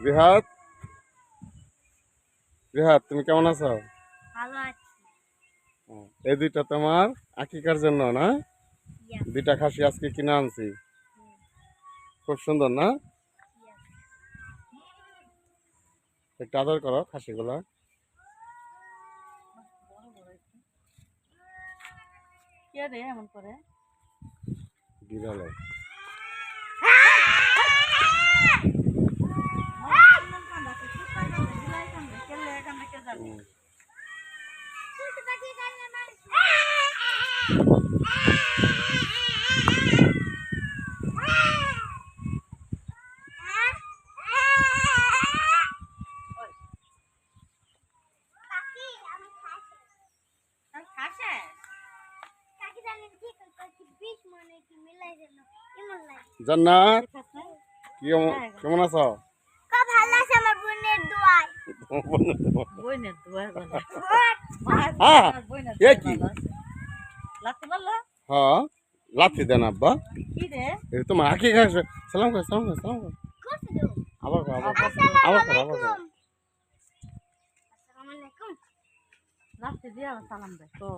রিহাত, রিহাত তুমি কেমন আছো? ভালো আছি। এই দুইটা তোমার আকিকার জন্য না? Yes, দুইটা খাসি আজকে কিনে আনছি। yes, খুব সুন্দর না? yes. একটু আদর করো খাসিগুলা। কে রে এমন করে? বিড়ালে জান্নাত কেমন আছো? হ্যাঁ লাথি দেন আব্বা। এটা তোমার আকিকা। সালাম কর, সালাম কর, সালাম কর। আবার কর, আবার কর, আবার কর, আবার কর। সালাম দে তো